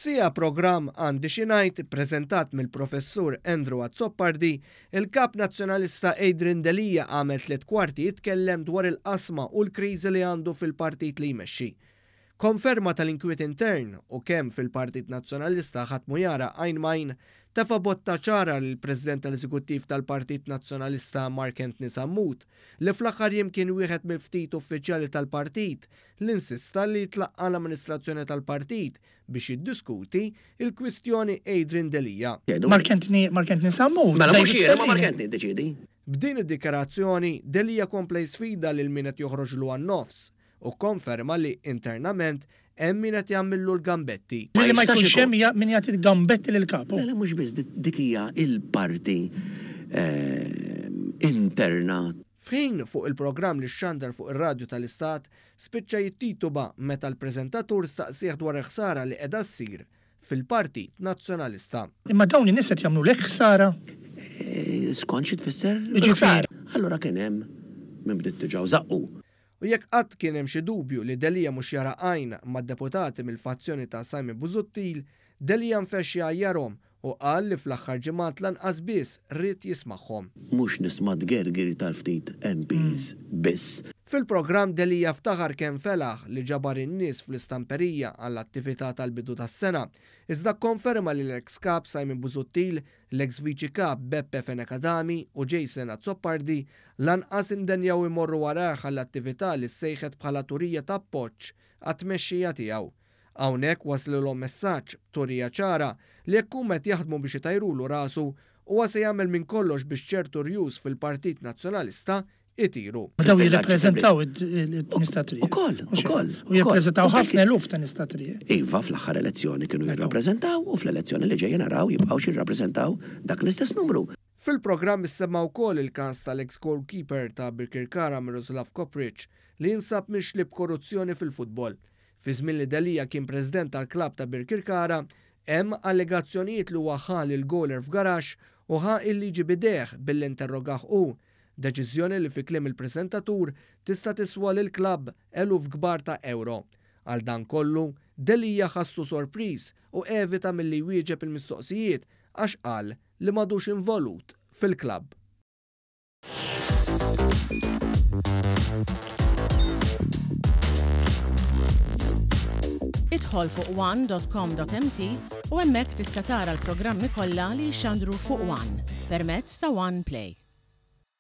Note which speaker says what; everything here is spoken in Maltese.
Speaker 1: F'sija programm Għandi xi ngħid ppreżentat mill-professur Andrew Azzoppardi, il-kap nazzjonalista Adrian Delija għamel 3/4 jitkellem dwar il-qasma u l-kriżi li għandu fil-partit li jmexxi. Konferma tal-inkwiet intern u kemm fil-Partit Nazzjonalista ħatmu jara għajn majn tafa botta ċara l-President tal-Eżekuttiv tal-Partit Nazzjonalista Mark Antony Sammut li fl-aħħar kien wieħed mill-ftit uffiċjali tal-partit li insista li tlaqqa l-amministrazzjoni tal-partit biex jiddiskuti il-kwistjoni Adrian Delija.
Speaker 2: Mark Antony Sammut.
Speaker 3: Mela mhux jiena ma Mark Antony ddeċiedi.
Speaker 1: B'din id-dikarazzjoni Delija kompla sfida lil min qed joħroġlu għan-nofs u konferma li internament hemm min qed jagħmillu l-gambetti.
Speaker 2: Li ma jkunx hemm min jagħti gambetti lil kapu.
Speaker 3: Mela mhux biss dik hija il-parti interna.
Speaker 1: F'ħin fuq il-programm li xandar fuq ir-radju tal-Istat spiċċa jittituba meta l-preżentatur staqsih dwar ħsara li qiegħda ssir fil-Partit Nazzjonalista.
Speaker 2: Imma dawn in-nies qed jagħmlu lek ħsara.
Speaker 3: Skont xi tfisser?
Speaker 2: Ġifier.
Speaker 3: Allura kien hemm min bdiet tiġaw żaqqu.
Speaker 1: U jekk qatt kien hemm xi dubju li Delija mhux jara għajn mad-deputati mill-fazzjoni ta' Simon Busuttil, Delija nfexxi għajjarhom u qal li fl-aħħar ġimgħat lanqas biss rrid jismagħhom.
Speaker 3: Mhux nisma' gergiri tal-ftit MPs biss.
Speaker 1: Fil-programm Delija ftaħar kemm felaħ li ġabar in-nies fl-istamperija għall-attività tal-bidu tas-sena, iżda konferma li l-ex kap Simon Busuttil, l-ex viċi kap Beppe Fenekadami u Jason Azzoppardi lanqas indenjaw imorru warah għall-attività li ssejħet bħala turija ta' appoġġ għat-tmexxija tiegħu. Hawnhekk waslilhom messaġġ turija ċara li jekk huma qed jaħdmu biex itajrulu rasu huwa se jagħmel minn kollox biex ċertu rjus fil-Partit Nazzjonalista itiru.
Speaker 2: Daw jirrappreżentaw it-nistatrija.
Speaker 3: Ukoll.
Speaker 2: U jirrappreżentaw ħafna eluf ta' nistatrija.
Speaker 3: Iva fl-aħħar elezzjoni kienu jirrappreżentaw u fl-elezzjoni li ġejja naraw jibqgħu jirrappreżentaw dak l-istess numru.
Speaker 1: Fil-programm issemma wkoll il-każ tal-ex goalkeeper ta' Birkirkara Miroslav Kopric li jinsab mixlib korruzzjoni fil-futbol. Fi żmien li Delija kien preżident tal-klabb ta' Birkirkara, hemm allegazzjonijiet li huwa ħal il-goler f'garax u ħa il-liġi bideħ billi-interrogah hu. Deċiżjoni li fi kliem il-preżentatur tista' tiswa lil klabb eluf kbar ta' euro. Għal dan kollu, Delija ħassu sorpriż u evita milli jwieġeb il-mistoqsijiet għax qal li m'għadux involut fil-klabb.
Speaker 4: Idħol fuq one.com.mt u hemmhekk tista' tara l-programmi kollha li jxandru fuq One permezz ta' One Play.